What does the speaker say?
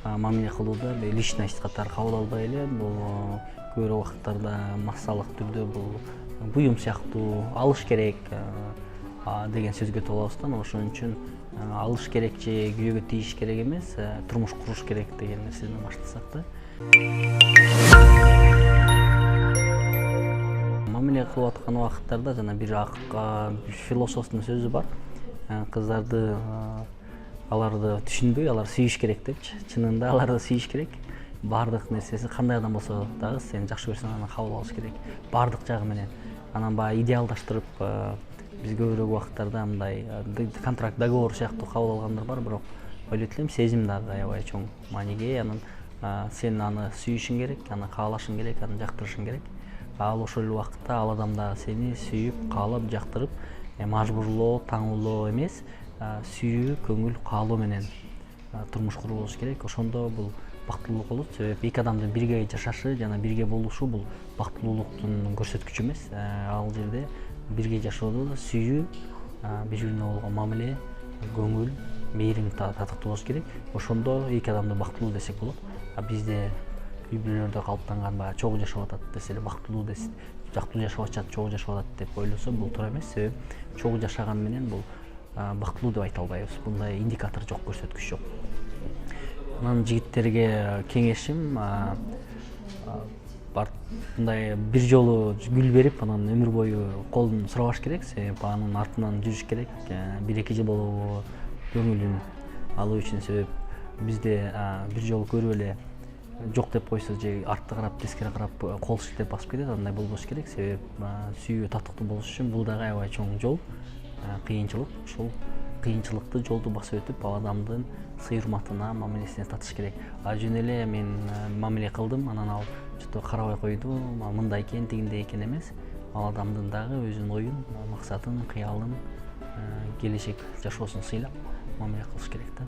мамиле кылууда личность катары кабыл албай эле, бул көп убакыттарда массалык түрдө бул буюм сыяктуу алыш керек деген сөзгө толобуз да. Ошон үчүн алыш керек же күйөөгө тийиш керек эмес, турмуш куруш керек деген нерседен баштасак да. Мамиле кылып аткан убакыттарда жана бир философтун сөзү бар. Кыздарды аларды түшүнбөй, алар сүйүш керек депчи. Чынында аларды сүйүш керек. Бардык нерсеси кандай адам болсо дагы сени жакшы көрсөң аны кабыл алыш керек. Бардык жагы менен. Анан баягы идеалдаштырып биз көбүрөөк убакыттарда мындай контракт, договор сыяктуу кабыл алгандар бар, бирок ойлойт элем сезим дагы аябай чоң мааниге. Анан сен аны сүйүшүң керек, аны каалашың керек, аны жактырышың керек. Ал ошол эле убакытта ал адам дагы сени сүйүп, каалап, жактырып, мажбурлоо, таңуулоо эмес, сүйүү, көңүл каалоо менен турмуш куруп болуш керек. Ошондо бул бактылуулук болот. Себеби эки адамдын бирге жашашы жана бирге болушу бул бактылуулуктун көрсөткүчү эмес. Ал жерде бирге жашоодо сүйүү, бири-бирине болгон мамиле, көңүл, мээрим татыктуу болуш керек. Ошондо эки адамды бактылуу десек болот. Бизде үй-бүлөлөрдө калыптанган баягы чогуу жашап атат десе эле бактылуу десе, жактуу жашап атышат, чогуу жашап атат деп ойлосо бул туура эмес. Себеби чогуу жашаган менен бул бактылуу деп айта албайбыз. Мындай индикатор жок, көрсөткүч жок. Анан жигиттерге кеңешим мындай бир жолу гүл берип, анан өмүр бою колун сурабаш керек. Себеби анын артынан жүрүш керек. Бир-эки жыл болобу көңүлүн алуу үчүн. Себеби бизде бир жолу көрүп эле жок деп койсо же артка карап, тескери карап кол шилтеп басып кетет. Андай болбош керек. Себеби сүйүү татыктуу болуш үчүн бул дагы аябай чоң жол, кыйынчылык. Ушул кыйынчылыкты жолду басып өтүп, ал адамдын сый-урматына, мамилесине татыш керек. Жөн эле мен мамиле кылдым, анан ал чото карабай койду, мындай экен, тигиндей экен эмес. Ал адамдын дагы өзүнүн оюн, максатын, кыялын, келечек жашоосун сыйлап мамиле кылыш керек да.